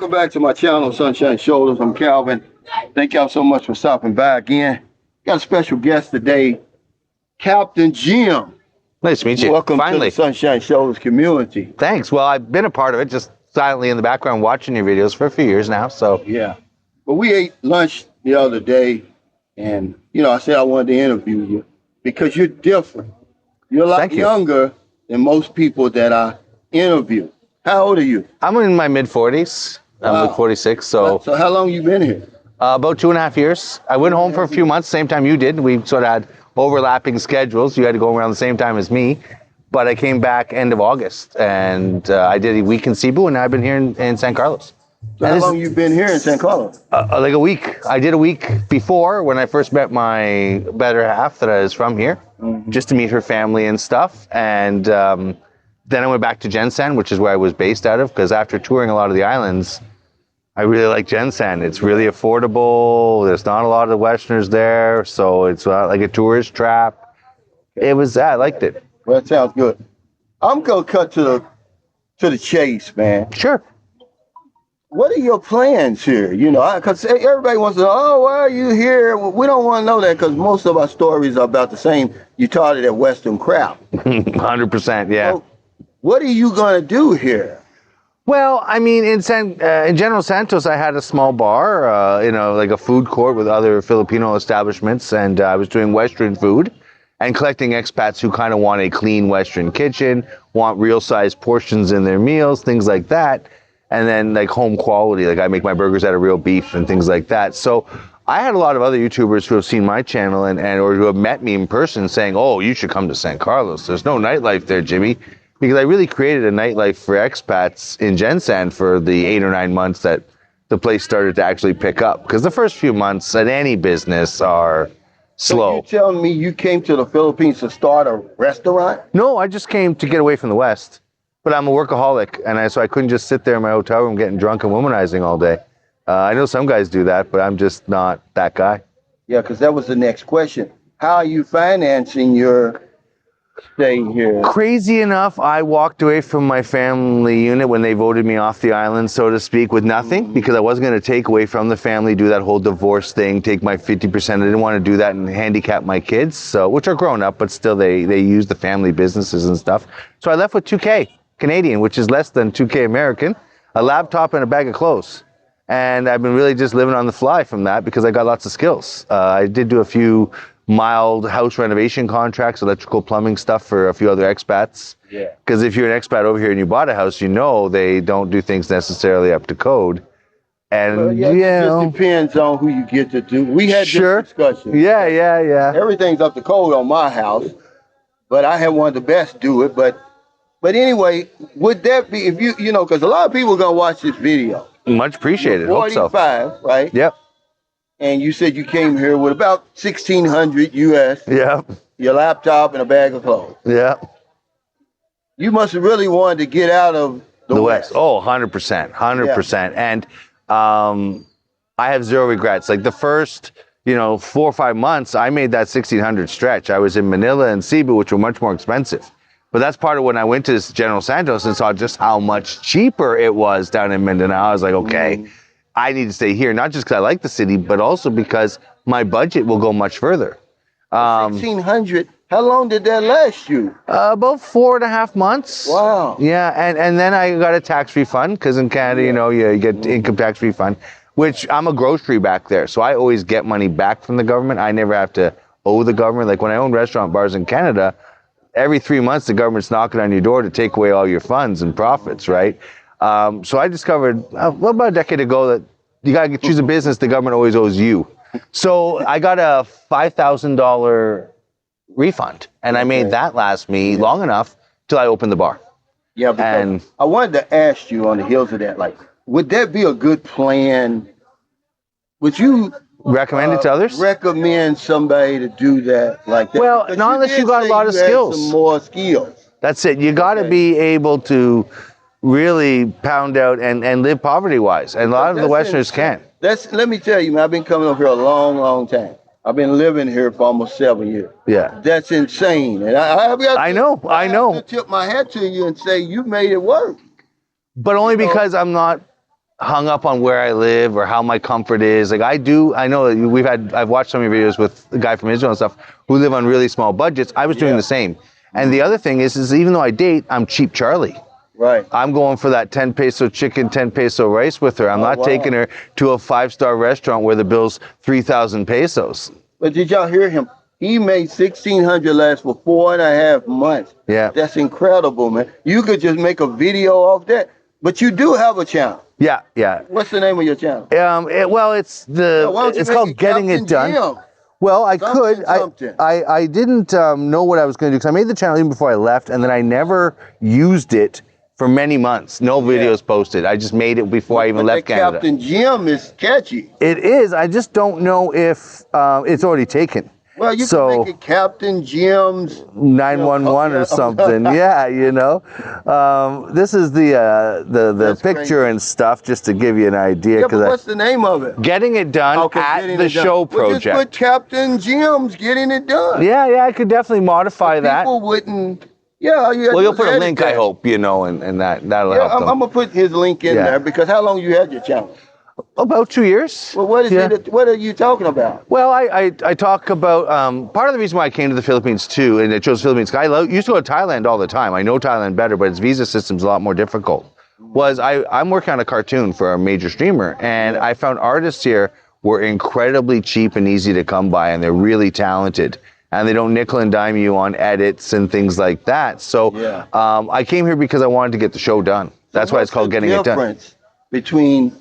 Welcome back to my channel, Sunshine Shoulders. I'm Calvin. Thank y'all so much for stopping by again. Got a special guest today, Captain Jim. Nice to meet you. Welcome Finally. to the Sunshine Shoulders community. Thanks. Well, I've been a part of it, just silently in the background watching your videos for a few years now. So Yeah. But we ate lunch the other day, and I said I wanted to interview you because you're different. You're a lot Thank you. younger than most people that I interview. How old are you? I'm in my mid 40s. I'm Wow. like 46. So how long you been here? about 2.5 years. I went home for a few months, same time you did. We sort of had overlapping schedules. You had to go around the same time as me. But I came back end of August, and I did a week in Cebu, and now I've been here in San Carlos. So how long you been here in San Carlos? Like a week. I did a week before when I first met my better half that is from here, just to meet her family and stuff. And then I went back to Gensan, which is where I was based out of, because after touring a lot of the islands, I really like Gensan. It's really affordable. There's not a lot of Westerners there, so it's not like a tourist trap. It was, I liked it. Well, that sounds good. I'm gonna cut to the chase, man. Sure. What are your plans here? Because everybody wants to know, oh, why are you here? Well, we don't want to know that because most of our stories are about the same. You taught it at Western crap. 100%, yeah. So what are you gonna do here? Well, I mean, in General Santos, I had a small bar, like a food court with other Filipino establishments, and I was doing Western food and collecting expats who kind of want a clean Western kitchen, want real-sized portions in their meals, things like that, and then like home quality, like I make my burgers out of real beef and things like that. So I had a lot of other YouTubers who have seen my channel or who have met me in person saying, oh, you should come to San Carlos. There's no nightlife there, Jimmy. Because I really created a nightlife for expats in Gensan for the 8 or 9 months that the place started to actually pick up. Because the first few months at any business are slow. So you telling me you came to the Philippines to start a restaurant? No, I just came to get away from the West. But I'm a workaholic, and so I couldn't just sit there in my hotel room getting drunk and womanizing all day. I know some guys do that, but I'm just not that guy. Yeah, because that was the next question. How are you financing your stay here? Crazy enough, I walked away from my family unit when they voted me off the island, so to speak, with nothing, because I wasn't going to take away from the family, do that whole divorce thing, take my 50%. I didn't want to do that and handicap my kids, which are grown up, but still they use the family businesses and stuff. So I left with 2K Canadian, which is less than 2K American, a laptop and a bag of clothes. And I've been really just living on the fly from that because I got lots of skills. I did do a few mild house renovation contracts, electrical plumbing stuff for a few other expats. Yeah. Because if you're an expat over here and you bought a house, they don't do things necessarily up to code. And well, yeah, it just depends on who you get to do. We had this discussion. Yeah. Everything's up to code on my house, but I had one of the best do it. But anyway, would that be if because a lot of people are gonna watch this video. Much appreciated. Hope so. 45, right? Yep. And you said you came here with about 1,600 US. Yep. Your laptop and a bag of clothes. Yep. You must have really wanted to get out of the West. Oh, 100%. 100%. Yeah. And I have zero regrets. Like the first, 4 or 5 months, I made that 1,600 stretch. I was in Manila and Cebu, which were much more expensive. But that's part of when I went to General Santos and saw just how much cheaper it was down in Mindanao. I was like, okay, I need to stay here, not just because I like the city, but also because my budget will go much further. 1,600, how long did that last you? About 4.5 months. Wow. Yeah, and then I got a tax refund, because in Canada, you get income tax refund, which I'm a grocery back there, so I always get money back from the government. I never have to owe the government. Like when I own restaurant bars in Canada, every 3 months, the government's knocking on your door to take away all your funds and profits, right? So I discovered, about a decade ago, that you got to choose a business the government always owes you. So I got a $5,000 refund, and I made that last me long enough till I opened the bar. Yeah, because I wanted to ask you on the heels of that, like, would that be a good plan? Would you recommend it to others? Recommend somebody to do that like that? Well, not unless you got a lot of skills. Some more skills. That's it. You got to be able to really pound out and live poverty-wise, and a lot of the Westerners can't. Let me tell you, man, I've been coming over here a long, long time. I've been living here for almost 7 years. Yeah. That's insane. And I know. I have to tip my hat to you and say you made it work. But only because I'm not hung up on where I live or how my comfort is. Like I know that I've watched some of your videos with the guy from Israel and stuff who live on really small budgets. I was doing the same. And the other thing is even though I date, I'm cheap Charlie. Right. I'm going for that 10 peso chicken, 10 peso rice with her. I'm not taking her to a 5-star restaurant where the bill's 3,000 pesos. But did y'all hear him? He made 1,600 last for 4.5 months. Yeah. That's incredible, man. You could just make a video off that. But you do have a channel. Yeah, yeah. What's the name of your channel? It's called Getting It Done. Jim? Well, I Something, could. something. I didn't know what I was going to do because I made the channel even before I left, and then I never used it for many months. No videos posted. I just made it before I even left Canada. Captain Jim is catchy. It is. I just don't know if it's already taken. Well, you can make it Captain Jim's 911 or something. Yeah, you know. This is the picture crazy. and stuff, just to give you an idea. Yeah, but what's the name of it? Getting It Done at the Show Project. Well, just put Captain Jim's Getting It Done. Yeah, I could definitely modify that. People wouldn't. Yeah, well, you'll put a link, I hope, you know, and that'll help them. I'm gonna put his link in there because how long you had your channel? About 2 years. Well, what is it? What are you talking about? Well, I talk about part of the reason why I came to the Philippines too, and I chose the Philippines. I used to go to Thailand all the time. I know Thailand better, but its visa system's a lot more difficult. I'm working on a cartoon for a major streamer, and I found artists here were incredibly cheap and easy to come by, and they're really talented. And they don't nickel and dime you on edits and things like that. So I came here because I wanted to get the show done. That's why it's called Getting It Done. What's the difference between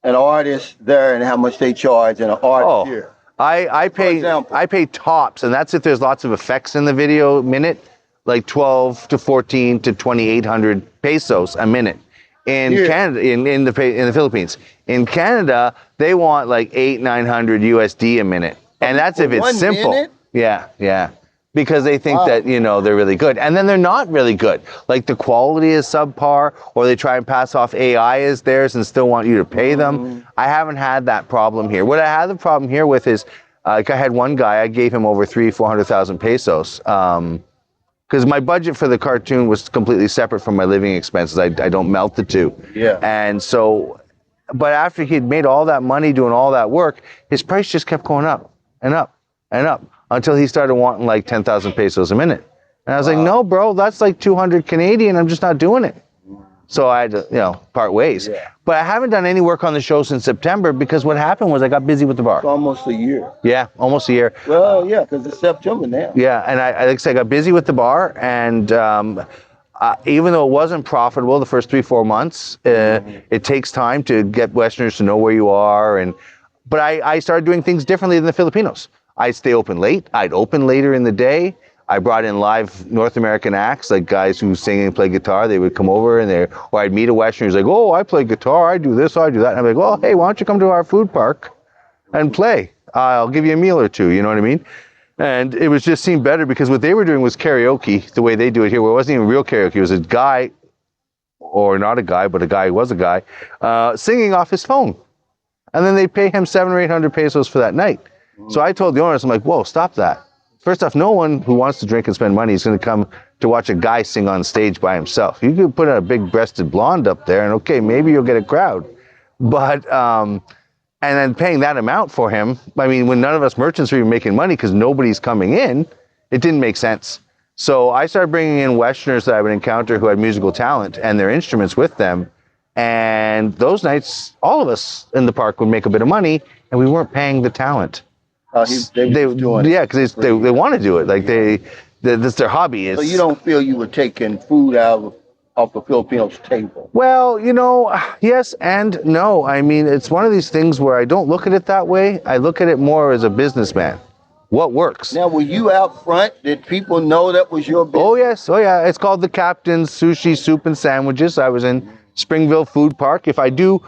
an artist there and how much they charge and an artist here? I pay tops, and that's if there's lots of effects in the video minute, like 12 to 14 to 2,800 pesos a minute. In Canada, in the Philippines. In Canada, they want like 800-900 USD a minute, and that's if it's simple. Minute? Yeah. Because they think that, you know, they're really good. And then they're not really good. Like the quality is subpar, or they try and pass off AI as theirs and still want you to pay them. I haven't had that problem here. What I had the problem here with is, like I had one guy, I gave him over 300,000-400,000 pesos. Because my budget for the cartoon was completely separate from my living expenses. I don't melt the two. Yeah. And so, but after he'd made all that money doing all that work, his price just kept going up and up and up, until he started wanting like 10,000 pesos a minute. And I was like, no, bro, that's like 200 Canadian. I'm just not doing it. So I had to, you know, part ways. Yeah. But I haven't done any work on the show since September because what happened was I got busy with the bar. It's almost a year. Yeah, almost a year. Well, yeah, because it's September now. Yeah, and I like I said, I got busy with the bar, and even though it wasn't profitable the first 3-4 months, it takes time to get Westerners to know where you are. But I started doing things differently than the Filipinos. I'd stay open late. I'd open later in the day. I brought in live North American acts, like guys who sing and play guitar. They would come over or I'd meet a Westerner who's like, oh, I play guitar. I do this, I do that. And I'm like, well, hey, why don't you come to our food park and play? I'll give you a meal or two. You know what I mean? And it was just seemed better because what they were doing was karaoke, the way they do it here, where it wasn't even real karaoke. It was a guy, or not a guy, but a guy who was a guy, singing off his phone. And then they pay him 700 or 800 pesos for that night. So I told the owners, I'm like, whoa, stop that. First off, no one who wants to drink and spend money is going to come to watch a guy sing on stage by himself. You could put a big-breasted blonde up there, and okay, maybe you'll get a crowd. But, and then paying that amount for him, I mean, when none of us merchants were even making money because nobody's coming in, it didn't make sense. So I started bringing in Westerners that I would encounter who had musical talent and their instruments with them. And those nights, all of us in the park would make a bit of money, and we weren't paying the talent. Because they want to do it. Like that's their hobby. So you don't feel you were taking food out of the Filipinos' table? Well, you know, yes and no. I mean, it's one of these things where I don't look at it that way. I look at it more as a businessman. What works? Now, were you out front? Did people know that was your business? Oh, yes. Oh, yeah. It's called the Captain's Sushi, Soup, and Sandwiches. I was in Springville Food Park. If I do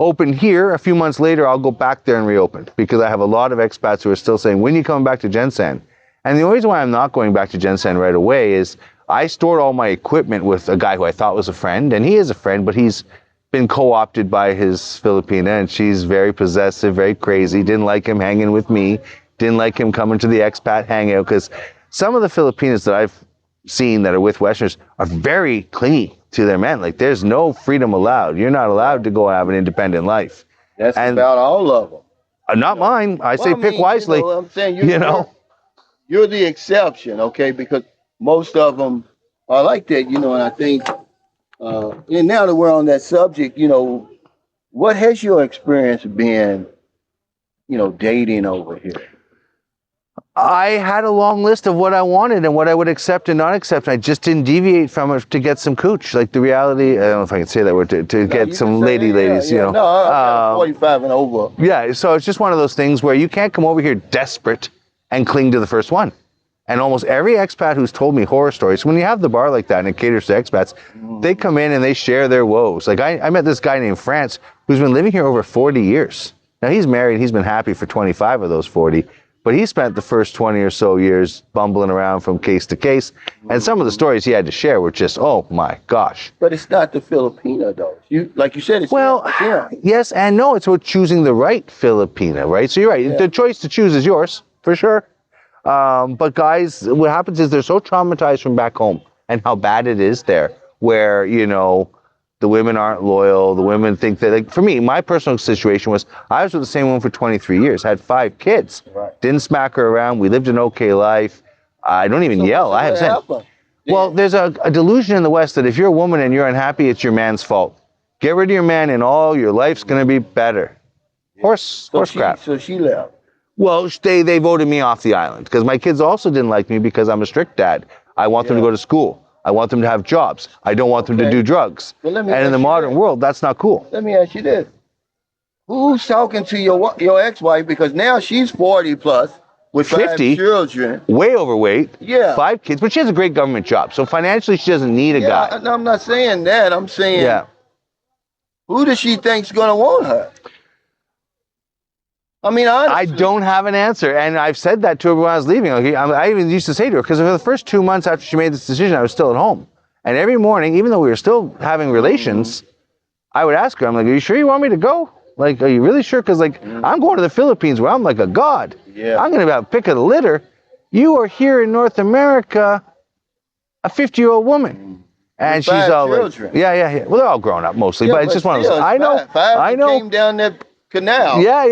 open here, a few months later, I'll go back there and reopen because I have a lot of expats who are still saying, when are you coming back to Gensan? And the only reason why I'm not going back to Gensan right away is I stored all my equipment with a guy who I thought was a friend, and he is a friend, but he's been co-opted by his Filipina, and she's very possessive, very crazy, didn't like him hanging with me, didn't like him coming to the expat hangout, because some of the Filipinas that I've seen that are with Westerners are very clingy. to their men. Like, there's no freedom allowed. You're not allowed to go have an independent life. That's And about all of them. not mine. I say pick wisely. I'm saying You know. you're the exception, okay? Because most of them are like that, and I think, and now that we're on that subject, what has your experience been, dating over here? I had a long list of what I wanted and what I would accept and not accept. I just didn't deviate from it to get some cooch. Like the reality, I don't know if I can say that word, to get some ladies, No, I'm 45 and over. Yeah, so it's just one of those things where you can't come over here desperate and cling to the first one. And almost every expat who's told me horror stories, when you have the bar like that and it caters to expats, they come in and they share their woes. Like I met this guy named France who's been living here over 40 years. Now he's married, he's been happy for 25 of those 40. But he spent the first 20 or so years bumbling around from case to case. And some of the stories he had to share were just, oh my gosh. But it's not the Filipina, though. Like you said, it's yes and no. It's about choosing the right Filipina, right? So you're right. Yeah. The choice to choose is yours, for sure. But guys, what happens is they're so traumatized from back home and how bad it is there, where, the women aren't loyal. The women think that, like, for me, my personal situation was I was with the same woman for 23 years, had 5 kids, didn't smack her around. We lived an okay life. I don't even yell. I have sense. Yeah. Well, there's a delusion in the West that if you're a woman and you're unhappy, it's your man's fault. Get rid of your man and all your life's going to be better. Horse crap. So she left. Well, they voted me off the island because my kids also didn't like me because I'm a strict dad. I want them to go to school. I want them to have jobs. I don't want them to do drugs. And in the modern world, that's not cool. Let me ask you this. Who's talking to your ex-wife? Because now she's 40 plus with 50 children. Way overweight. Yeah. 5 kids. But she has a great government job. So financially, she doesn't need a guy. I'm not saying that. I'm saying, who does she think's going to want her? I mean, honestly. I don't have an answer, and I've said that to her when I was leaving. I even used to say to her, because for the first 2 months after she made this decision, I was still at home. And every morning, even though we were still having relations, I would ask her, I'm like, are you sure you want me to go? Like, are you really sure? Because, like, I'm going to the Philippines where I'm like a god. Yeah. I'm going to have a pick of the litter. You are here in North America, a 50-year-old woman. And she's all like, yeah. Well, they're all grown up mostly, but it's just one of those. I know. I know. Came down that canal. Yeah.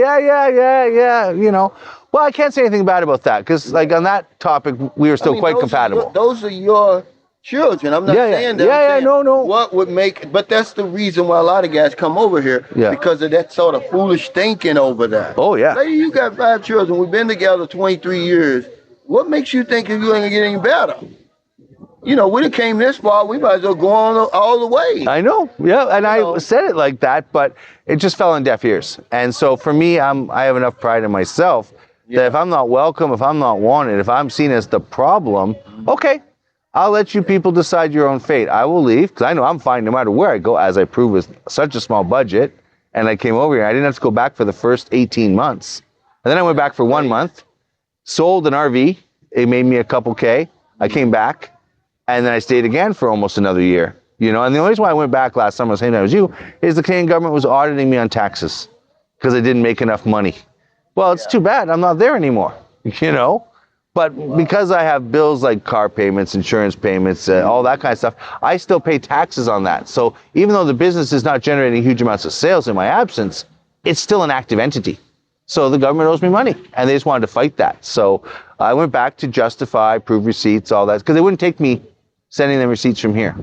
Well, I can't say anything bad about that because, like, on that topic, we were still quite compatible. Those are your children. I'm not saying that. No. What would make? But that's the reason why a lot of guys come over here because of that sort of foolish thinking over there. Oh yeah. Say you got 5 children. We've been together 23 years. What makes you think you ain't gonna get any better? We done came this far, we might as well go on all the way. I know, and I said it like that, but it just fell on deaf ears. And so for me, I have enough pride in myself that if I'm not welcome, if I'm not wanted, if I'm seen as the problem, okay, I'll let you people decide your own fate. I will leave, because I know I'm fine no matter where I go, as I proved with such a small budget. And I came over here, I didn't have to go back for the first 18 months. And then I went back for 1 month, sold an RV, it made me a couple K, I came back. And then I stayed again for almost another year, And the only reason why I went back last summer, the same time as you, is the Canadian government was auditing me on taxes because I didn't make enough money. Well, it's too bad. I'm not there anymore, But because I have bills like car payments, insurance payments, all that kind of stuff, I still pay taxes on that. So even though the business is not generating huge amounts of sales in my absence, it's still an active entity. So the government owes me money, and they just wanted to fight that. So I went back to justify, prove receipts, all that, because they wouldn't take me sending them receipts from here.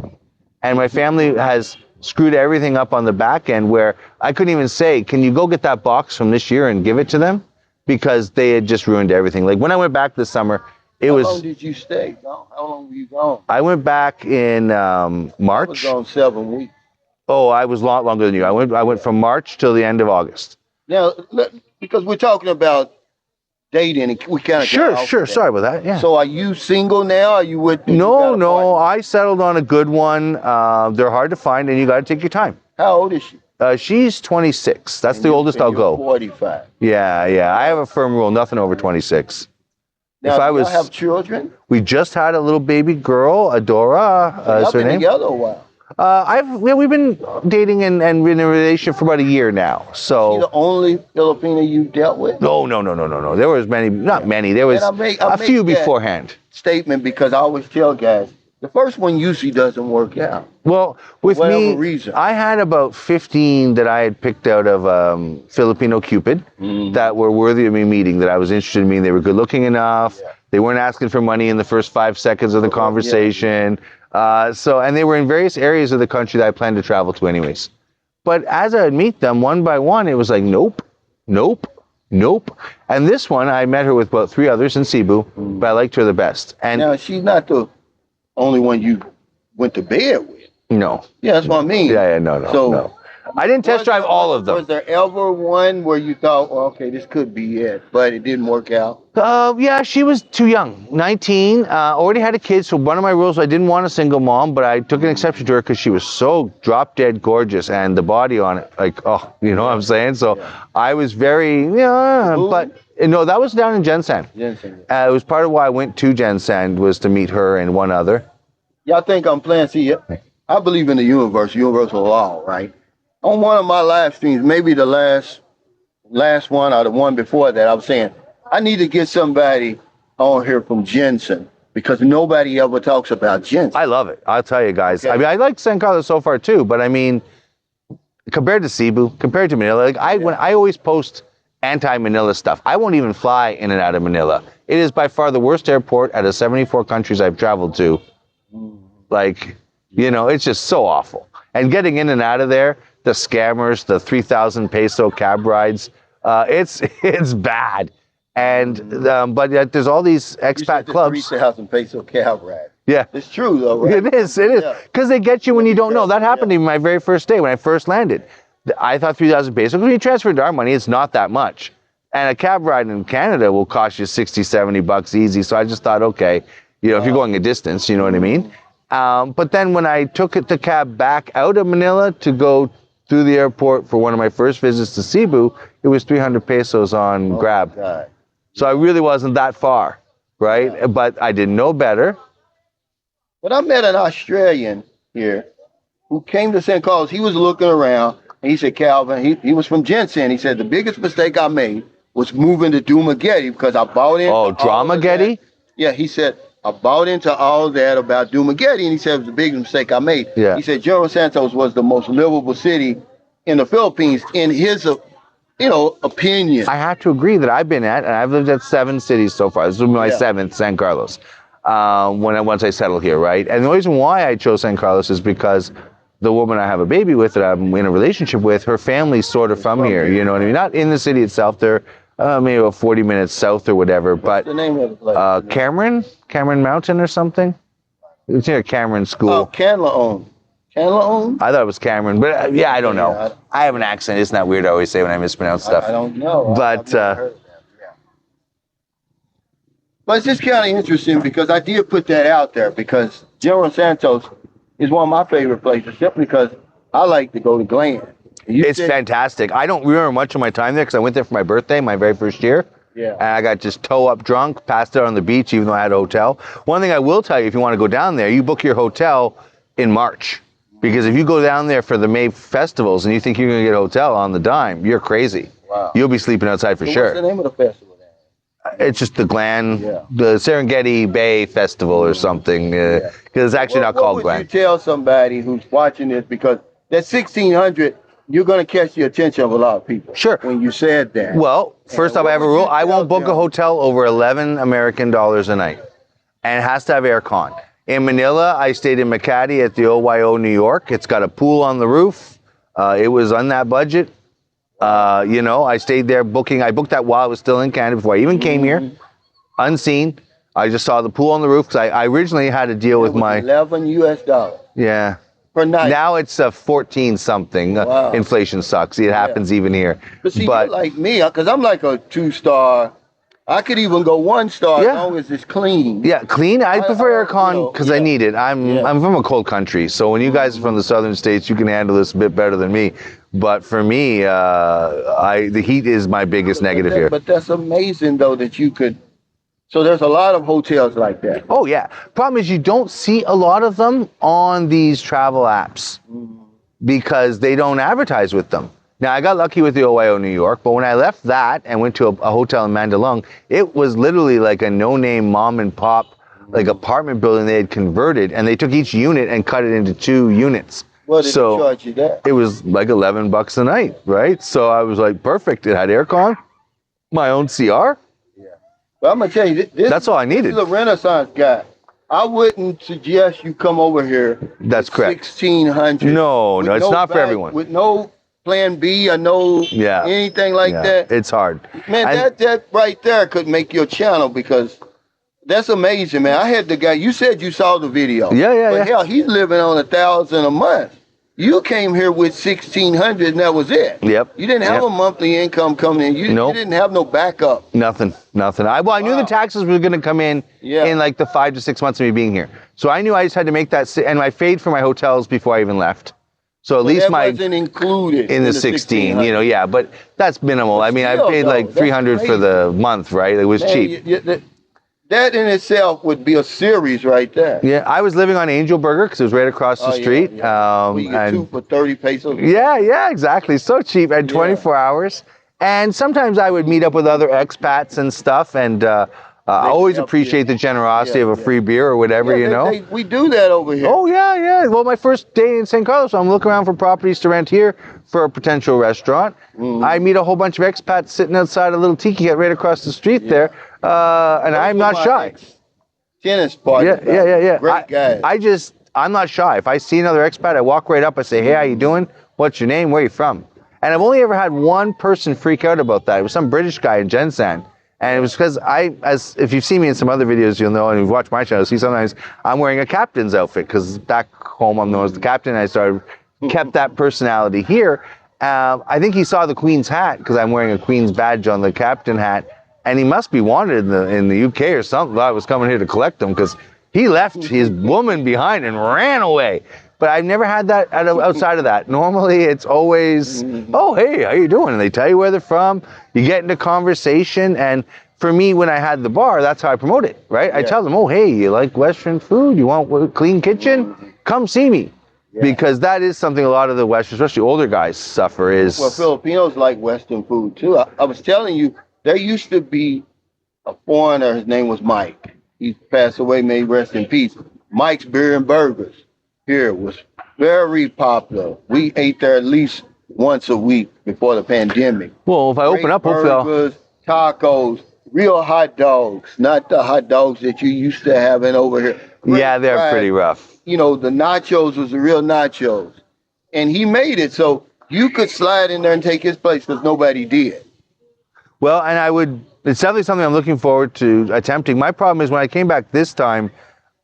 And my family has screwed everything up on the back end where I couldn't even say, can you go get that box from this year and give it to them? Because they had just ruined everything. Like when I went back this summer, How long did you stay? How long were you gone? I went back in March. I was gone 7 weeks. Oh, I was a lot longer than you. I went from March till the end of August. Now, because we're talking about dating, and we kind of sure. Sorry about that. Yeah. So, are you single now? Are you with? No. I settled on a good one. They're hard to find, and you got to take your time. How old is she? She's 26. That's the oldest I'll go. 45. Yeah. I have a firm rule: nothing over 26. Now, do you have children? We just had a little baby girl, Adora. Y'all been together a while. We've been dating and been in a relationship for about a year now. So is she the only Filipino you dealt with? No. There was not many. There was a few beforehand. Statement because I always tell guys, the first one usually doesn't work out. Well, with whatever me, reason. I had about 15 that I had picked out of Filipino Cupid that were worthy of me meeting, that I was interested in meeting. They were good looking enough. Yeah. They weren't asking for money in the first 5 seconds of the conversation. And they were in various areas of the country that I planned to travel to anyways. But as I would meet them one by one, it was like, nope, nope, nope. And this one, I met her with about 3 others in Cebu, but I liked her the best. And Now, she's not the only one you went to bed with. no. Yeah, that's what I mean. Yeah, no. So, no. I didn't test drive all of them. Was there ever one where you thought, well, okay, this could be it, but it didn't work out? Yeah, she was too young, 19, already had a kid, so one of my rules, I didn't want a single mom, but I took an exception to her because she was so drop dead gorgeous, and the body on it, like, oh, you know what I'm saying? So I was very, but no, that was down in Gensan. It was part of why I went to Gensan, was to meet her and one other. Y'all think I'm playing? See, I believe in the universal law, right? On one of my live streams, maybe the last one or the one before that, I was saying, I need to get somebody on here from Jensen because nobody ever talks about Jensen. I love it. I'll tell you guys. Okay. I mean, I like San Carlos so far too, but I mean, compared to Cebu, compared to Manila, like when I always post anti-Manila stuff. I won't even fly in and out of Manila. It is by far the worst airport out of 74 countries I've traveled to. Like, you know, it's just so awful. And getting in and out of there, the scammers, the 3,000 peso cab rides, it's bad. And but yet there's all these expat clubs. 3,000 peso cab ride. Yeah, it's true though, right? It is, because they get you when you don't know. That happened to me my very first day when I first landed. I thought 3,000 pesos. When you transfer into our money, it's not that much. And a cab ride in Canada will cost you 60, 70 bucks easy. So I just thought, okay, you know, if you're going a distance, you know what I mean? But then when I took the cab back out of Manila to go through the airport for one of my first visits to Cebu, it was 300 pesos on Grab. God. So I really wasn't that far, right? Yeah. But I didn't know better. But I met an Australian here who came to San Carlos. He was looking around, and he said, Calvin, he was from Jensen. He said, the biggest mistake I made was moving to Dumaguete because I bought in. Oh, Dramageddon? Yeah, he said, I bought into all that about Dumaguete, and he said it was the biggest mistake I made. Yeah. He said General Santos was the most livable city in the Philippines, in his opinion. I have to agree that I've been at, and I've lived at 7 cities so far. This will be my 7th, San Carlos, once I settle here, right? And the reason why I chose San Carlos is because the woman I have a baby with, that I'm in a relationship with, her family's sort of from here, you know what I mean? Not in the city itself, they're maybe about 40 minutes south or whatever. What's the name of the place? Cameron Mountain or something? It's near Cameron School. Oh, Canlaon. Canlaon? I thought it was Cameron, but I don't know. I have an accent. Isn't that weird? I always say when I mispronounce stuff. I don't know. But but it's just kind of interesting because I did put that out there because General Santos is one of my favorite places simply because I like to go to Glen. It's fantastic. I don't remember much of my time there because I went there for my birthday, my very first year. Yeah. And I got just toe up drunk, passed out on the beach, even though I had a hotel. One thing I will tell you, if you want to go down there, you book your hotel in March. Because if you go down there for the May festivals and you think you're going to get a hotel on the dime, you're crazy. Wow. You'll be sleeping outside for sure. What's the name of the festival then? It's just the the Serengeti Bay Festival or something. Because it's actually not called Glen. What would you tell somebody who's watching this? Because that 1,600, you're going to catch the attention of a lot of people. Sure. When you said that. Well, first off, I have a rule. I won't book a hotel over 11 American dollars a night. And it has to have aircon. In Manila, I stayed in Makati at the OYO New York. It's got a pool on the roof. It was on that budget. I stayed there booking. I booked that while I was still in Canada before I even came here. Unseen. I just saw the pool on the roof because I originally had to deal with my... $11 US. Yeah. Per night. Now it's 14 something. Wow. Inflation sucks. It happens even here. But see, you're like me, because I'm like a 2-star. I could even go 1-star as long as it's clean. Yeah, clean. I prefer aircon because I need it. I'm from a cold country, so when you guys are from the southern states, you can handle this a bit better than me. But for me, the heat is my biggest negative here. But that's amazing, though, that you could. So there's a lot of hotels like that. Oh yeah. Problem is you don't see a lot of them on these travel apps because they don't advertise with them. Now, I got lucky with the OYO New York, but when I left that and went to a hotel in Mandaluyong, it was literally like a no-name mom and pop like apartment building they had converted, and they took each unit and cut it into 2 units. What did they charge you that? It was like $11 a night, right? So I was like, perfect. It had aircon, my own CR. Yeah. But I'm gonna tell you, That's all I needed. This is a Renaissance guy. I wouldn't suggest you come over here. That's correct. 1600. No, it's not for everyone. With no plan B or no anything like that. It's hard. Man, that right there could make your channel, because that's amazing, man. I had the guy, you said you saw the video. But hell, he's living on $1,000 a month. You came here with 1,600 and that was it. Yep. You didn't have a monthly income coming in. You didn't have no backup. Nothing. I knew the taxes were going to come in like the 5 to 6 months of me being here. So I knew I just had to make that, and I paid for my hotels before I even left. So at least that wasn't included in the 16, but that's minimal. I mean, I paid like $300 for the month, right? It was cheap. That in itself would be a series right there. Yeah, I was living on Angel Burger because it was right across the street. You get 2 for 30 pesos. Yeah, exactly. So cheap, and 24 hours. And sometimes I would meet up with other expats and stuff, and I always appreciate the generosity of a free beer or whatever, we do that over here. Oh, yeah. Well, my first day in St. Carlos, I'm looking around for properties to rent here for a potential restaurant. I meet a whole bunch of expats sitting outside a little tiki hut right across the street there. And I'm not shy. Tennis party. Yeah. Great guys. I'm not shy. If I see another expat, I walk right up. I say, hey, how you doing? What's your name? Where are you from? And I've only ever had one person freak out about that. It was some British guy in Gensan. And it was because if you've seen me in some other videos, you'll know, and you've watched my channel, see sometimes I'm wearing a captain's outfit because back home I'm known as the captain. I kept that personality here. I think he saw the Queen's hat because I'm wearing a Queen's badge on the captain hat. And he must be wanted in the UK or something. I was coming here to collect them because he left his woman behind and ran away. But I've never had that outside of that. Normally, it's always, oh, hey, how you doing? And they tell you where they're from. You get into conversation. And for me, when I had the bar, that's how I promote it, right? I tell them, oh, hey, you like Western food? You want a clean kitchen? Come see me. Because that is something a lot of the Western, especially older guys, suffer is... Well, Filipinos like Western food, too. I was telling you, there used to be a foreigner, his name was Mike. He passed away, may he rest in peace. Mike's Beer and Burgers here was very popular. We ate there at least once a week before the pandemic. Well, if I open up, burgers, tacos, real hot dogs, not the hot dogs that you used to having over here. They're pretty rough. The nachos was the real nachos. And he made it so you could slide in there and take his place because nobody did. Well, and it's definitely something I'm looking forward to attempting. My problem is when I came back this time,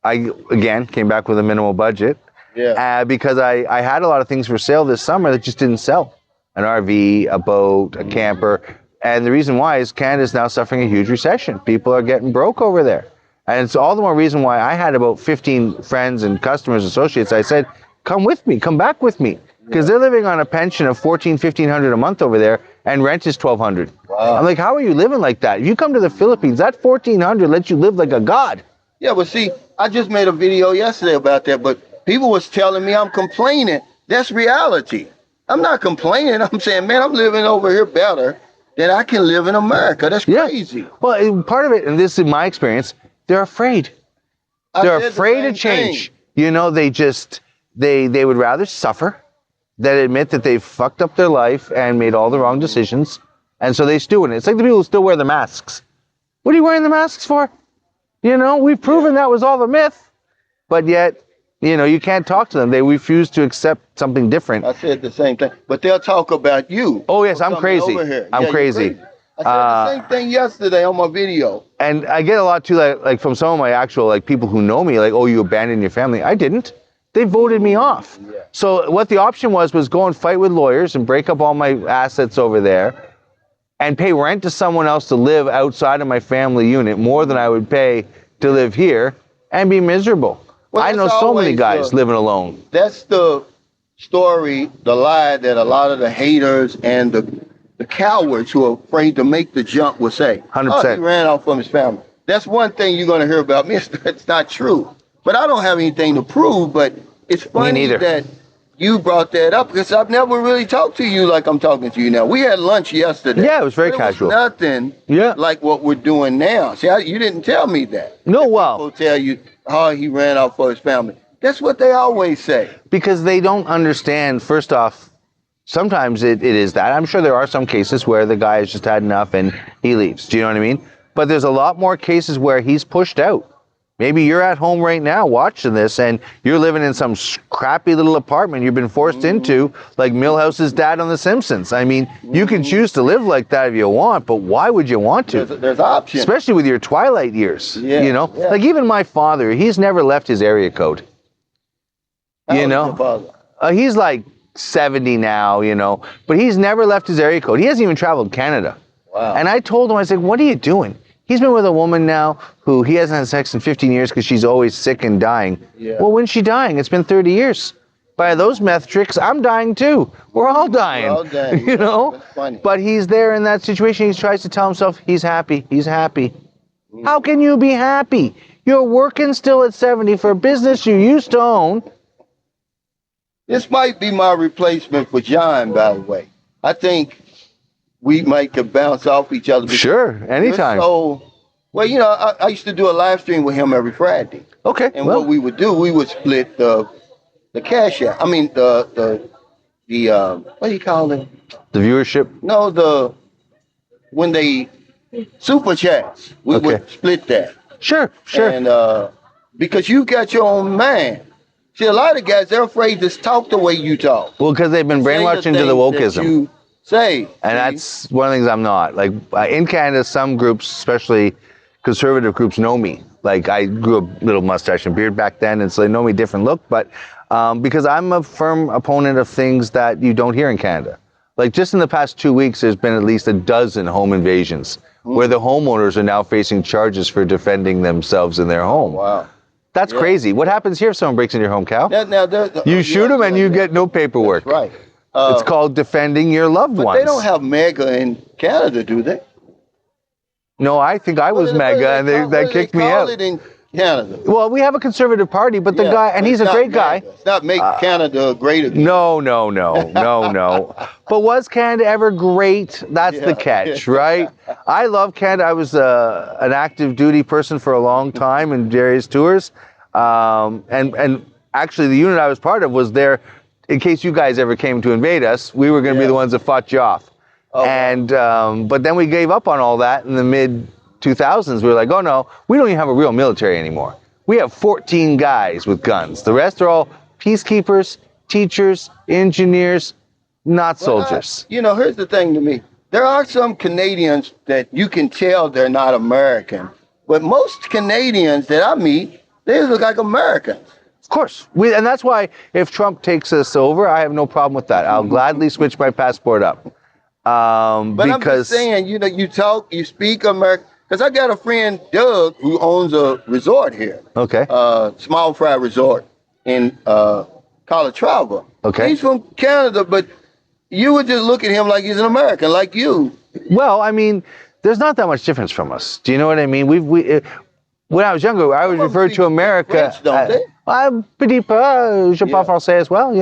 I, again, came back with a minimal budget. Because I had a lot of things for sale this summer that just didn't sell. An RV, a boat, a camper. And the reason why is Canada's now suffering a huge recession. People are getting broke over there. And it's all the more reason why I had about 15 friends and customers, associates. I said, come with me, come back with me. Because they're living on a pension of $1,400 a month over there, and rent is $1,200. Wow. I'm like, how are you living like that? If you come to the Philippines, that $1,400 lets you live like a god. Yeah, but see, I just made a video yesterday about that, but people was telling me I'm complaining. That's reality. I'm not complaining. I'm saying, man, I'm living over here better than I can live in America. That's crazy. Well, part of it, and this is my experience, they're afraid. They're afraid to change. They would rather suffer than admit that they've fucked up their life and made all the wrong decisions. And so they stew in it. It's like the people who still wear the masks. What are you wearing the masks for? We've proven that was all a myth. But yet, you can't talk to them. They refuse to accept something different. I said the same thing. But they'll talk about you. Oh, yes, I'm crazy. I'm crazy. I said the same thing yesterday on my video. And I get a lot, too, like from some of my actual people who know me, like, oh, you abandoned your family. I didn't. They voted me off. Yeah. So what the option was go and fight with lawyers and break up all my assets over there and pay rent to someone else to live outside of my family unit more than I would pay to live here and be miserable. Well, I know so many guys living alone. That's the story, the lie that a lot of the haters and the cowards who are afraid to make the jump will say. 100%. Oh, he ran off from his family. That's one thing you're going to hear about me. It's not true. But I don't have anything to prove, but it's funny that you brought that up because I've never really talked to you like I'm talking to you now. We had lunch yesterday. Yeah, it was very but casual. It was nothing like what we're doing now. See, you didn't tell me that. No, well. People tell you, oh, he ran off for his family. That's what they always say. Because they don't understand, first off, sometimes it is that. I'm sure there are some cases where the guy has just had enough and he leaves. Do you know what I mean? But there's a lot more cases where he's pushed out. Maybe you're at home right now watching this and you're living in some crappy little apartment you've been forced into, like Milhouse's dad on The Simpsons. I mean, you can choose to live like that if you want, but why would you want to? There's options. Especially with your twilight years, you know? Yeah. Like even my father, he's never left his area code. You know? He's like 70 now, you know, but he's never left his area code. He hasn't even traveled Canada. Wow. And I told him, I said, what are you doing? He's been with a woman now who he hasn't had sex in 15 years because she's always sick and dying. Yeah. Well, when's she dying? It's been 30 years. By those metrics, I'm dying too. We're all dying. We're all dying. You know? That's funny. But he's there in that situation. He tries to tell himself he's happy. He's happy. How can you be happy? You're working still at 70 for a business you used to own. This might be my replacement for John, by the way. I think we might could bounce off each other. Sure, anytime. Well, you know, I used to do a live stream with him every Friday. Okay. And what we would do, we would split the cash out. I mean, the what do you call it? The viewership? No, when they super chats, we would split that. Sure. And because you got your own mind. See, a lot of guys, they're afraid to talk the way you talk. Well, because they've been brainwashed into the wokeism. You say. And that's one of the things I'm not. Like in Canada, some groups, especially conservative groups, know me. Like I grew a little mustache and beard back then, and so they know me different look. But because I'm a firm opponent of things that you don't hear in Canada. Like just in the past 2 weeks, there's been at least a dozen home invasions where the homeowners are now facing charges for defending themselves in their home. Wow. That's crazy. What happens here if someone breaks into your home, Cal? Now, you shoot them and you get no paperwork. That's right. It's called defending your loved ones. But they don't have mega in Canada, do they? No, I think I was mega and they kicked me out. It in Canada? Well, we have a conservative party, but the guy, and he's a great guy. It's not make Canada great again. No. But was Canada ever great? That's the catch, right? I love Canada. I was an active duty person for a long time in various tours. And actually the unit I was part of was there in case you guys ever came to invade us. We were going to be the ones that fought you off. And but then we gave up on all that in the mid 2000s. We were like, oh no, we don't even have a real military anymore. We have 14 guys with guns. The rest are all peacekeepers, teachers, engineers, not soldiers. Here's the thing to me. There are some Canadians that you can tell they're not American. But most Canadians that I meet, they look like Americans. Of course. And that's why if Trump takes us over, I have no problem with that. I'll gladly switch my passport up. But because I'm just saying, you talk, you speak American. Because I got a friend, Doug, who owns a resort here. Okay. Small Fry Resort in Calatrava. Okay. He's from Canada, but you would just look at him like he's an American, like you. Well, I mean, there's not that much difference from us. Do you know what I mean? When I was younger, I was referred to America. French, don't they? I'm petit peu, je parle français as well,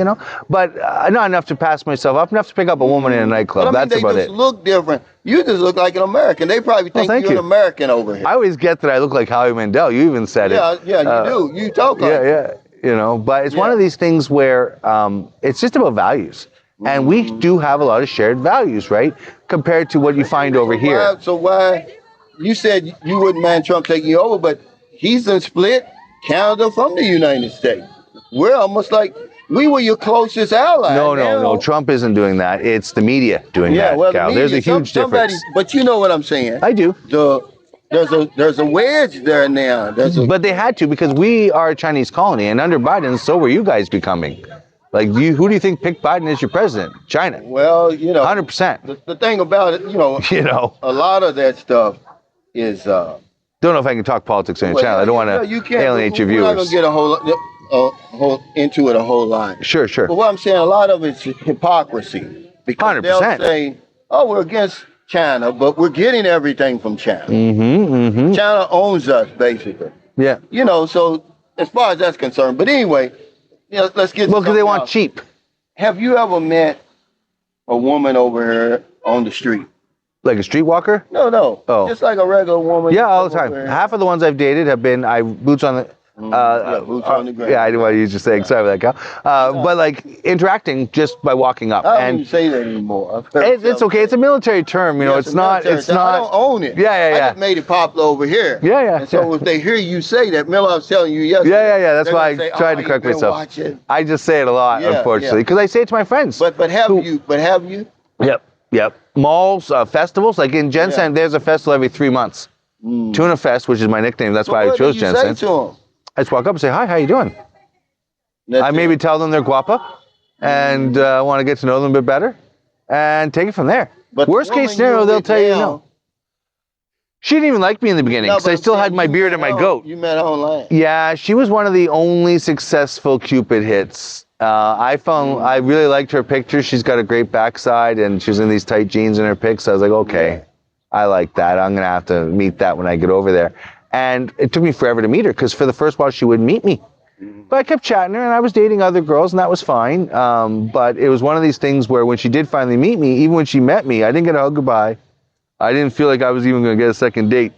but not enough to pass myself up, enough to pick up a woman in a nightclub. But I mean, That's about they it. just look different. You just look like an American. They probably think you're an American over here. I always get that I look like Howie Mandel. You even said it. Yeah, you do. You talk like but it's one of these things where it's just about values. And we do have a lot of shared values, right? Compared to what you find over here. So why, you said you wouldn't mind Trump taking you over, but he's done split Canada from the United States. We're almost like, we were your closest ally. No. Trump isn't doing that. It's the media doing that, well, Cal. There's a huge difference. But you know what I'm saying. I do. There's a wedge there now. But they had to, because we are a Chinese colony, and under Biden, so were you guys becoming. Like, who do you think picked Biden as your president? China. Well, 100%. The thing about it, a lot of that stuff is. Don't know if I can talk politics on your channel. I don't want to alienate your viewers. We're not going to get into it a whole lot. Sure. But what I'm saying, a lot of it's hypocrisy. Because 100%. they'll say, oh, we're against China, but we're getting everything from China. China owns us, basically. Yeah. So as far as that's concerned. But anyway, let's get. Well, because they want cheap. have you ever met a woman over here on the street? Like a streetwalker? No. Oh. Just like a regular woman. Yeah, all the time. Half of the ones I've dated have been boots on the. Boots on the ground. Yeah, I didn't want to use your saying. Sorry about that, Cal. But like interacting just by walking up. I don't even say that anymore. It's okay. It's a military term. You know, it's not. It's not. I don't own it. Yeah. I just made it popular over here. Yeah. And so if they hear you say that, remember I was telling you yesterday. Yeah. That's why I say, tried to correct myself. Watching. I just say it a lot, unfortunately, because I say it to my friends. But have you? Yep. Malls, festivals. Like in Jensen, there's a festival every 3 months. Tuna Fest, which is my nickname. That's why I chose Jensen. What do you say to them? I just walk up and say, hi, how you doing? I maybe tell them they're guapa and want to get to know them a bit better and take it from there. But worst case scenario, they'll tell you no. She didn't even like me in the beginning because I still had my beard and my goat. You met her online. Yeah, she was one of the only successful Cupid hits. I really liked her picture. She's got a great backside and she was in these tight jeans in her pics. I was like, okay, I like that. I'm going to have to meet that when I get over there. And it took me forever to meet her because for the first while she wouldn't meet me. But I kept chatting her and I was dating other girls and that was fine. But it was one of these things where when she did finally meet me, even when she met me, I didn't get a hug goodbye. I didn't feel like I was even going to get a second date.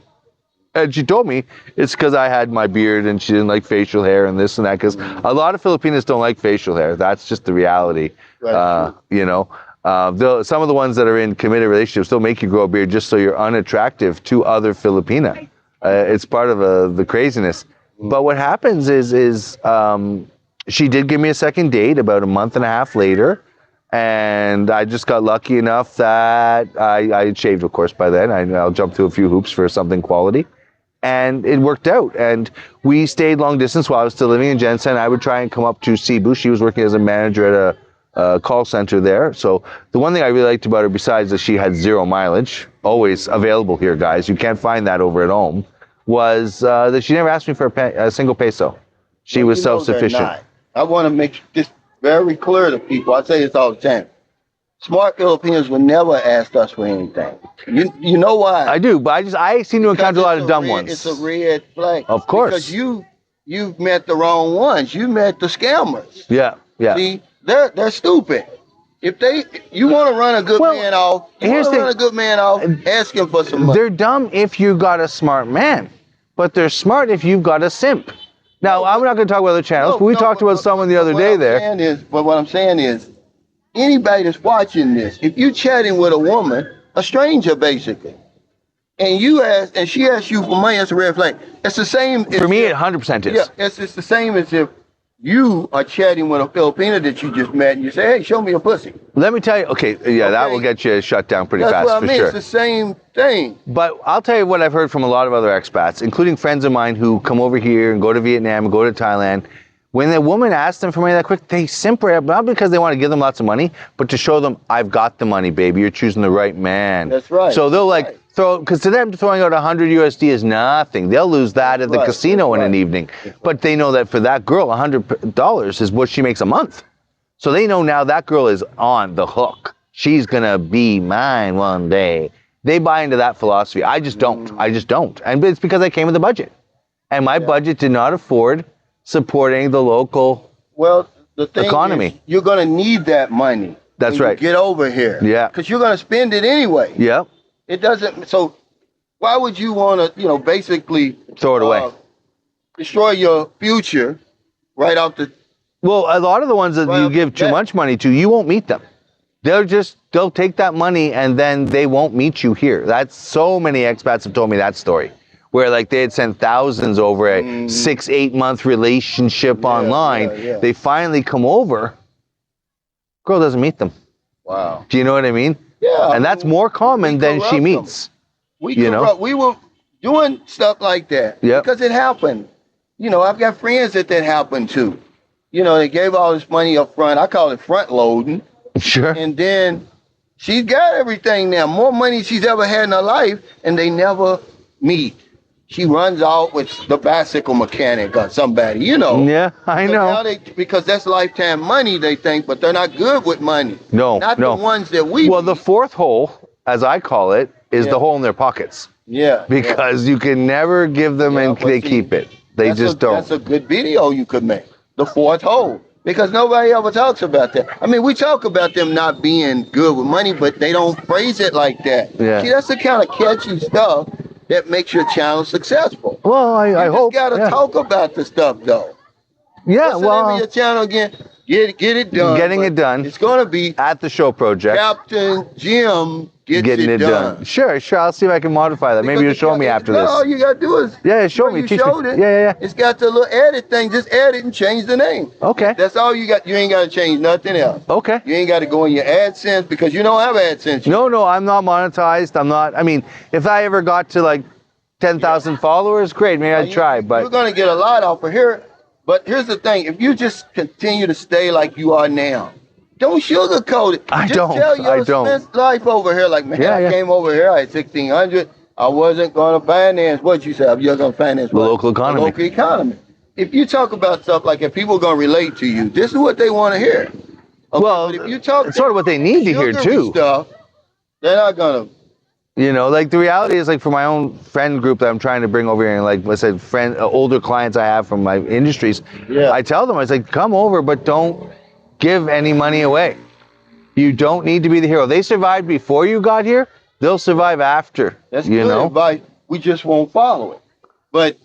And she told me it's because I had my beard and she didn't like facial hair and this and that. Because a lot of Filipinos don't like facial hair. That's just the reality. You know, some of the ones that are in committed relationships don't make you grow a beard just so you're unattractive to other Filipina. It's part of the craziness. But what happens is she did give me a second date about a month and a half later. And I just got lucky enough that I had shaved, of course, by then. I'll jump through a few hoops for something quality. And it worked out. And we stayed long distance while I was still living in Jensen. I would try and come up to Cebu. She was working as a manager at a call center there. So the one thing I really liked about her, besides that she had 0 mileage, always available here, guys. You can't find that over at home, was that she never asked me for a single peso. She was self-sufficient. I want to make this very clear to people. I say this all the time. Smart Filipinos would never ask us for anything. You know why? I do, but I seem to encounter a lot of dumb ones. It's a red flag. Of course. Because you've met the wrong ones. You met the scammers. Yeah. See, they're stupid. If you want to run a good man off, ask him for some money. They're dumb if you got a smart man, but they're smart if you've got a simp. Now, I'm not going to talk about other channels, but we talked about someone the other day there. But what I'm saying is, anybody that's watching this, if you're chatting with a woman, a stranger basically, and she asks you for money, that's a red flag. It's the same. For me, it 100% is. Yeah, it's the same as if you are chatting with a Filipina that you just met and you say, hey, show me your pussy. Let me tell you, that will get you shut down pretty fast, That's what I mean. Sure. It's the same thing. But I'll tell you what I've heard from a lot of other expats, including friends of mine who come over here and go to Vietnam and go to Thailand. When the woman asks them for money that quick, they simper, not because they want to give them lots of money, but to show them, I've got the money, baby. You're choosing the right man. That's right. So they'll because to them, throwing out 100 USD is nothing. They'll lose that at the casino in an evening. But they know that for that girl, $100 is what she makes a month. So they know now that girl is on the hook. She's going to be mine one day. They buy into that philosophy. I just don't. And it's because I came with a budget. And my budget did not afford supporting the local the thing economy. Is, you're going to need that money. That's right. Get over here. Yeah. Because you're going to spend it anyway. Yeah. It doesn't. So why would you want to, basically throw it away, destroy your future right off the? Well, a lot of the ones that you give too much money to, you won't meet them. They'll take that money and then they won't meet you here. That's so many expats have told me that story, where like they had sent thousands over a 6-8 month relationship online. They finally come over. Girl doesn't meet them. Wow. Do you know what I mean? Yeah. And that's more common than she meets. We were doing stuff like that because it happened. I've got friends that happened to. They gave all this money up front. I call it front loading. Sure. And then she's got everything now, more money she's ever had in her life, and they never meet. She runs out with the bicycle mechanic or somebody, Yeah, I know. Now because that's lifetime money, they think, but they're not good with money. No, not the ones that we. Well, the fourth hole, as I call it, is the hole in their pockets. Yeah. Because you can never give them and they keep it. They just don't. That's a good video you could make. The fourth hole. Because nobody ever talks about that. I mean, we talk about them not being good with money, but they don't phrase it like that. Yeah. See, that's the kind of catchy stuff that makes your channel successful. Well, I You just hope. gotta Yeah. talk about the stuff though. Yeah. What's the name of Well, your channel again? Get it done. getting but it done It's gonna be at the show project. Captain Jim gets Getting it it done. Sure. I'll see if I can modify that. Maybe Because you'll show me after this. all you gotta do is Yeah, show where me. you Teach me. showed it. Yeah. It's got the little edit thing. Just add it and change the name. Okay. That's all you got. You ain't got to change nothing else. Okay. You ain't got to go in your AdSense because you don't have AdSense. No, I'm not monetized. I'm not. I mean, if I ever got to like 10,000 followers, great. Maybe I'd try. You're But gonna get a lot off of here. But here's the thing: if you just continue to stay like you are now, don't sugarcoat it. I just don't. Tell your I don't. Smith life over here. Like, man, Yeah, I yeah. came over here. I had 1,600. I wasn't gonna finance. What you said? You're gonna finance The what? local economy. The local economy. If you talk about stuff like if people are gonna relate to you, this is what they want to hear. Okay, well, but if you talk it's sort of what they need to hear sugary too. stuff, they're not gonna. You know, like the reality is, like for my own friend group that I'm trying to bring over here, and like I said, older clients I have from my industries, Yeah. I tell them, I was like, come over, but don't give any money away. You don't need to be the hero. They survived before you got here. They'll survive after. That's you good know. advice. We just won't follow it. But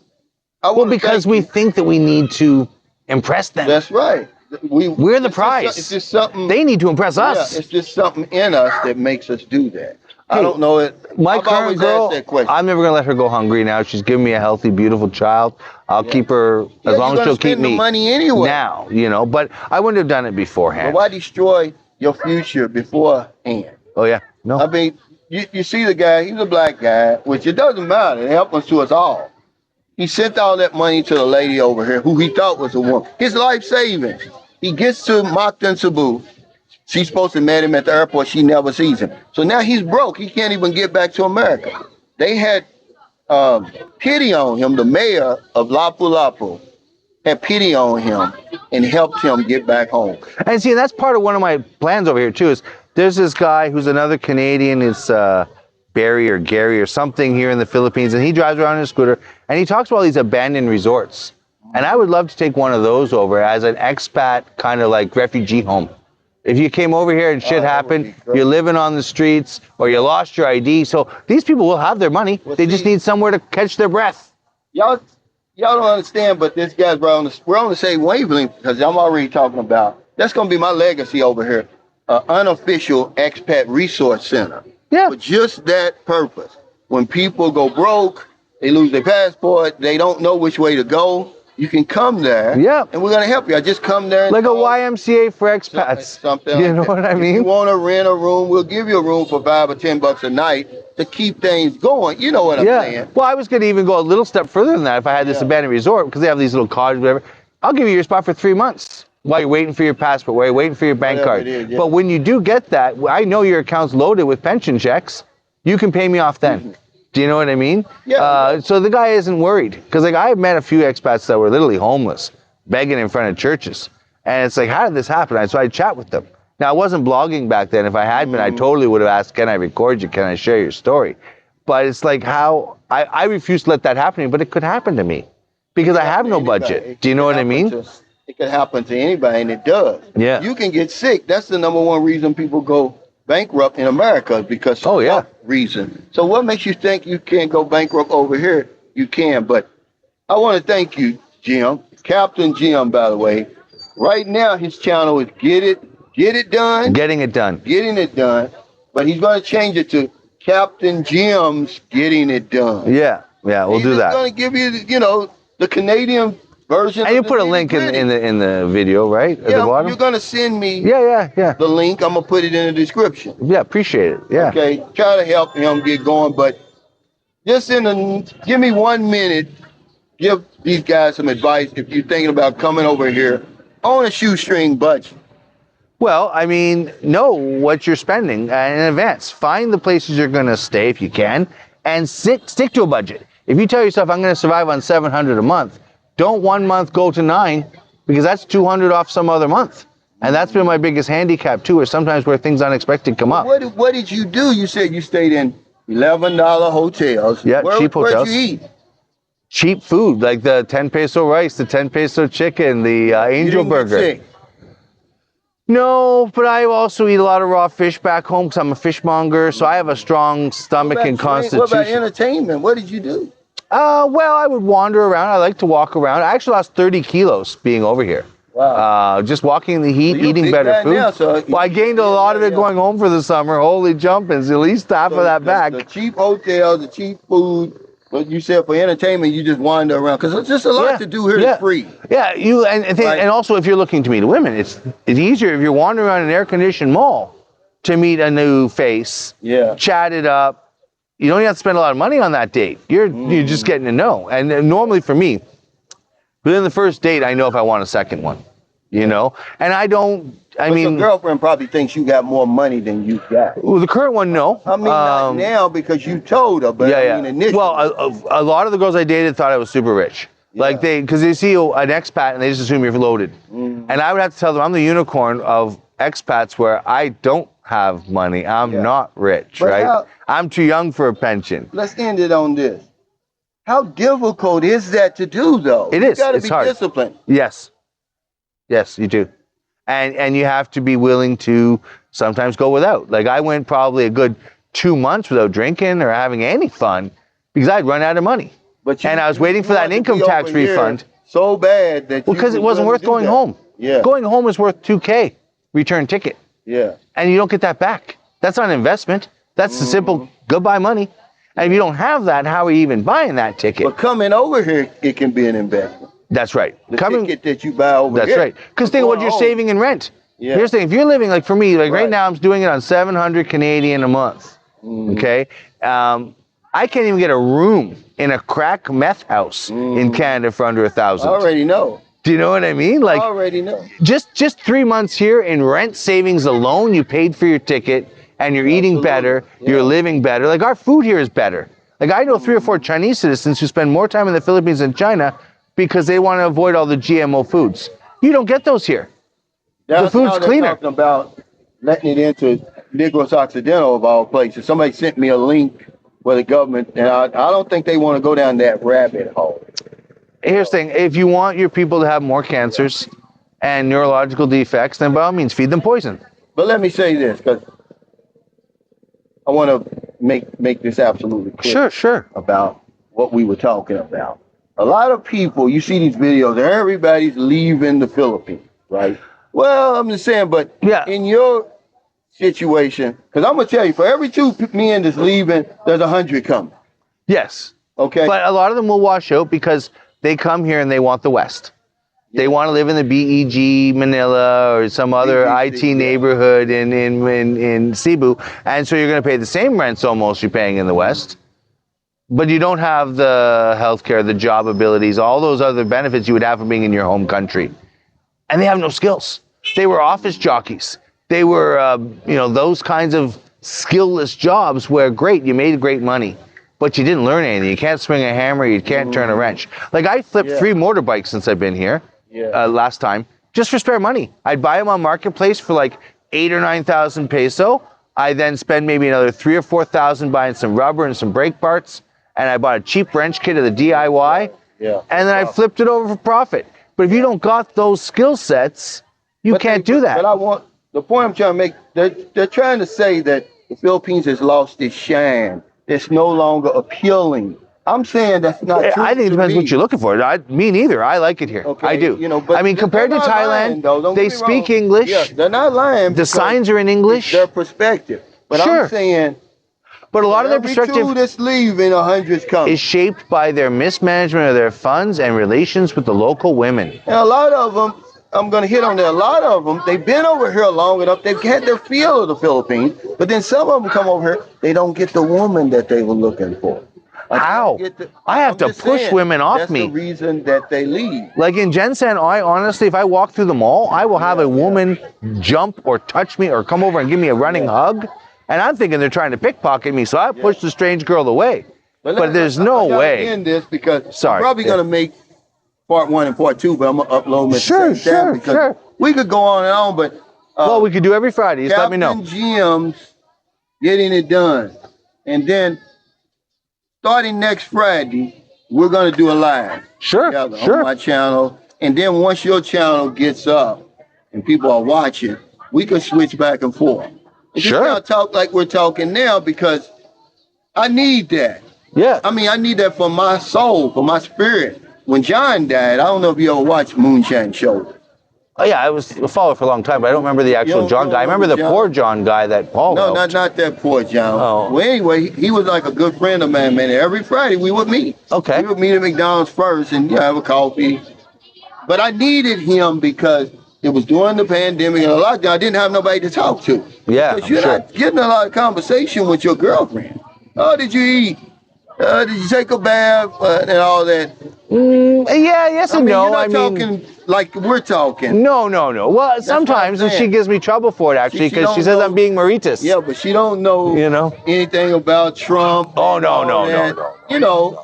I Well, want because we think that we need to impress them. That's right. We're the it's prize. It's just something. They need to impress us. Yeah, it's just something in us that makes us do that. I Hey, don't know it. My I've current always girl, asked that question. I'm never gonna let her go hungry now. She's giving me a healthy, beautiful child. I'll keep her Yeah, as long you're as she'll gonna spend keep me the money anyway. now, you know. But I wouldn't have done it But beforehand. why destroy your future beforehand? Oh yeah, no. I mean, you see the guy. He's a black guy, which it doesn't matter. It happens to us all. He sent all that money to the lady over here, who he thought was a woman. His life savings. He gets to Moncton Cebu. She's supposed to meet him at the airport. She never sees him. So now he's broke. He can't even get back to America. They had pity on him. The mayor of Lapu-Lapu had pity on him and helped him get back home. And see, that's part of one of my plans over here too. Is there's this guy who's another Canadian. It's Barry or Gary or something here in the Philippines, and he drives around in a scooter and he talks about these abandoned resorts. And I would love to take one of those over as an expat kind of like refugee home. If you came over here and shit happened, you're living on the streets or you lost your ID. So these people will have their money. They just need somewhere to catch their breath. Y'all don't understand, but this guy's we're on the same wavelength because I'm already talking about that's gonna be my legacy over here. Unofficial expat resource center. Yeah. For just that purpose. When people go broke, they lose their passport, they don't know which way to go. You can come there. Yeah. And we're gonna help you. I just come there and Like a YMCA for expats. something You like know that. what I If mean? you want to rent a room, we'll give you a room for $5 or $10 a night to keep things going. You know what I'm saying? Well, I was going to even go a little step further than that if I had this abandoned resort because they have these little cottages, whatever. I'll give you your spot for 3 months while you're waiting for your passport, while you're waiting for your bank Whatever card. it is, yeah. But when you do get that, I know your account's loaded with pension checks. You can pay me off then. Do you know what I mean? Yeah. So the guy isn't worried because like I've met a few expats that were literally homeless, begging in front of churches, and it's like, how did this happen? So I chat with them. Now I wasn't blogging back then. If I had been, I totally would have asked, can I record you? Can I share your story? But it's like how I refuse to let that happen to me, but it could happen to me because I have no budget. Do you know what I mean? It could happen to anybody, and it does. Yeah. You can get sick. That's the number one reason people go bankrupt in America because of health reason. So what makes you think you can't go bankrupt over here? You can. But I want to thank you, Jim. Captain Jim, by the way. Right now, his channel is Get It Done. Getting it done. Getting it done. But he's going to change it to Captain Jim's Getting It Done. Yeah, we'll do that. He's going to give you, the Canadian version. And you put a link in the video, right? At the bottom? You're going to send me Yeah. the link. I'm going to put it in the description. Yeah, appreciate it. Yeah. Okay, try to help him get going, but just give me 1 minute. Give these guys some advice if you're thinking about coming over here on a shoestring budget. Well, I mean, know what you're spending in advance. Find the places you're going to stay if you can, and stick to a budget. If you tell yourself, I'm going to survive on $700 a month, don't 1 month go to 9, because that's $200 off some other month. And that's been my biggest handicap too, is sometimes where things unexpected come up. What did you do? You said you stayed in $11 hotels. Yeah, cheap hotels. Where'd you eat? Cheap food, like the 10 peso rice, the 10 peso chicken, the angel burger. No, but I also eat a lot of raw fish back home because I'm a fishmonger, so I have a strong stomach and What about constitution. entertainment? What did you do? Well, I would wander around. I like to walk around. I actually lost 30 kilos being over here. Wow. Just walking in the heat, So you're a eating big better guy food. now, so Well, I gained a lot of it going home for the summer. Holy jumpings, at least half of that back. The cheap hotels, the cheap food. But you said for entertainment, you just wander around because there's just a lot to do here. It's free. Yeah, and also if you're looking to meet women, it's easier if you're wandering around an air-conditioned mall to meet a new face. Yeah. Chat it up. You don't have to spend a lot of money on that date. You're just getting to know. And normally for me, within the first date, I know if I want a second one. You know, and I mean, your girlfriend probably thinks you got more money than you got. Well, the current one, no. I mean, not now because you told her, but I mean, initially. Well, a lot of the girls I dated thought I was super rich. Like because they see an expat and they just assume you're loaded. And I would have to tell them I'm the unicorn of expats where I don't have money. I'm not rich, but right? I'm too young for a pension. Let's end it on this. How difficult is that to do, though? It is. You got to be hard. Disciplined. Yes, you do. And you have to be willing to sometimes go without. Like I went probably a good 2 months without drinking or having any fun because I'd run out of money. And I was waiting for that income tax refund. So bad that because it wasn't worth going home. Yeah. Going home is worth $2,000 return ticket. Yeah. And you don't get that back. That's not an investment. That's the simple goodbye money. And if you don't have that, how are you even buying that ticket? But coming over here, it can be an investment. That's right. The ticket that you buy over here. That's right. Because think of what you're saving in rent. Yeah. Here's the thing. If you're living, like for me, like right now I'm doing it on 700 Canadian a month. Okay? I can't even get a room in a crack meth house in Canada for under 1,000. I already know. Do you know what I mean? Like, I already know. Just 3 months here in rent savings alone, you paid for your ticket and you're eating better, you're living better. Like our food here is better. Like I know 3 or 4 Chinese citizens who spend more time in the Philippines than China because they want to avoid all the GMO foods. You don't get those here. The food's cleaner. Talking about letting it into Negros Occidental of all places. Somebody sent me a link where the government, and I don't think they want to go down that rabbit hole. Here's the thing. If you want your people to have more cancers and neurological defects, then by all means, feed them poison. But let me say this, because I want to make this absolutely clear. Sure. About what we were talking about. A lot of people, you see these videos, everybody's leaving the Philippines, right? Well, I'm just saying, but in your situation, because I'm going to tell you, for every 2 men that's leaving, there's 100 coming. Yes. Okay. But a lot of them will wash out because they come here and they want the West. They want to live in the BEG Manila or some other IT neighborhood in Cebu. And so you're going to pay the same rents almost you're paying in the West. But you don't have the healthcare, the job abilities, all those other benefits you would have from being in your home country. And they have no skills. They were office jockeys. They were, those kinds of skillless jobs where great, you made great money, but you didn't learn anything. You can't swing a hammer. You can't turn a wrench. Like I flipped 3 motorbikes since I've been here last time, just for spare money. I'd buy them on Marketplace for like 8,000 or 9,000 peso. I then spend maybe another 3,000 or 4,000 buying some rubber and some brake parts. And I bought a cheap wrench kit at the DIY. And then I flipped it over for profit. But if you don't got those skill sets, you can't do that. But the point I'm trying to make, they're trying to say that the Philippines has lost its shine. It's no longer appealing. I'm saying that's not true. I think it depends what you're looking for. Me neither. I like it here. Okay, I do. But I mean, compared to Thailand, they speak wrong. English. Yeah, they're not lying. The signs are in English. Their perspective. But I'm saying, but a lot of their perspective that's leaving, 100's coming. Is shaped by their mismanagement of their funds and relations with the local women. And a lot of them, I'm going to hit on that. A lot of them, they've been over here long enough. They've had their feel of the Philippines. But then some of them come over here, they don't get the woman that they were looking for. How? I have to push women off me. That's the reason that they leave. Like in Jensen, I honestly, if I walk through the mall, I will have a woman jump or touch me or come over and give me a running hug. And I'm thinking they're trying to pickpocket me, so I push the strange girl away. But there's no way. End this because I'm probably going to make part 1 and part 2, but I'm going to upload them at the same time because we could go on and on, but well, we could do every Friday. Just let me know. Captain Jim's getting it done, and then starting next Friday, we're going to do a live. On my channel, and then once your channel gets up and people are watching, we could switch back and forth. And just Sure. not talk like we're talking now because I need that. Yeah. I mean, I need that for my soul, for my spirit. When John died, I don't know if you ever watched Moonshine Show. Oh yeah, I was a follower for a long time, but I don't remember the actual don't- John you guy. I don't remember the remember poor John? John guy that Paul No, helped. not that poor John. Oh. Well, anyway, he was like a good friend of mine, man. Every Friday we would meet. Okay. We would meet at McDonald's first and have a coffee. But I needed him because it was during the pandemic and a lockdown. I didn't have nobody to talk to. Yeah, Because I'm you're sure. not getting a lot of conversation with your girlfriend. Oh, did you eat? Did you take a bath? And all that. Yeah, yes I and mean, no. you're not I mean, talking like we're talking. no. Well, what I'm sometimes, and she saying. gives me trouble for it actually She because she don't says know- I'm being Mauritius. Yeah, but she don't know, You know? anything about Trump. Oh, and no, all no, that. no. You know,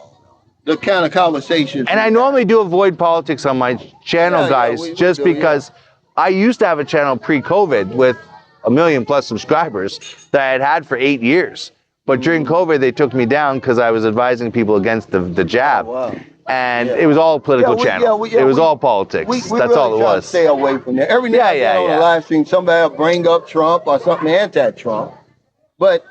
the kind of conversations. And I normally do avoid politics on my channel, Yeah, guys, we just do, yeah. because I used to have a channel pre-COVID with 1 million plus subscribers that I had had for 8 years. But during COVID, they took me down because I was advising people against the jab. Oh, wow. And Yeah. it was all a political Yeah, channel. It was all politics. We That's really all it try to was. stay away from that. Every now Yeah, and yeah, then on yeah. a live stream, somebody will bring up Trump or something anti-Trump. But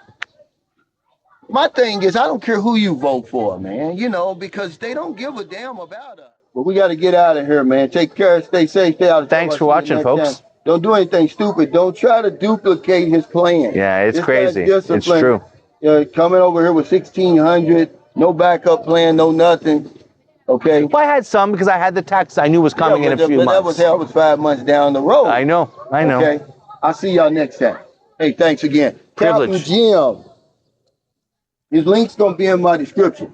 my thing is, I don't care who you vote for, man. You know, because they don't give a damn about us. But we got to get out of here, man. Take care. Stay safe. Stay out of trouble. Thanks for See you watching, next folks. time. Don't do anything stupid. Don't try to duplicate his plan. Yeah, it's This crazy. guy's It's disciplined. true. Coming over here with 1,600, no backup plan, no nothing. Okay. Well, I had some because I had the tax I knew was coming in a few but months. that was 5 months down the road. I know. Okay. I'll see y'all next time. Hey, thanks again. Privilege. Captain Jim. His link's gonna be in my description.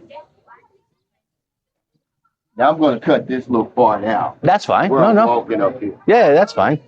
Now I'm gonna cut this little part out. That's fine. Where I'm No. walking up here. Yeah, that's fine.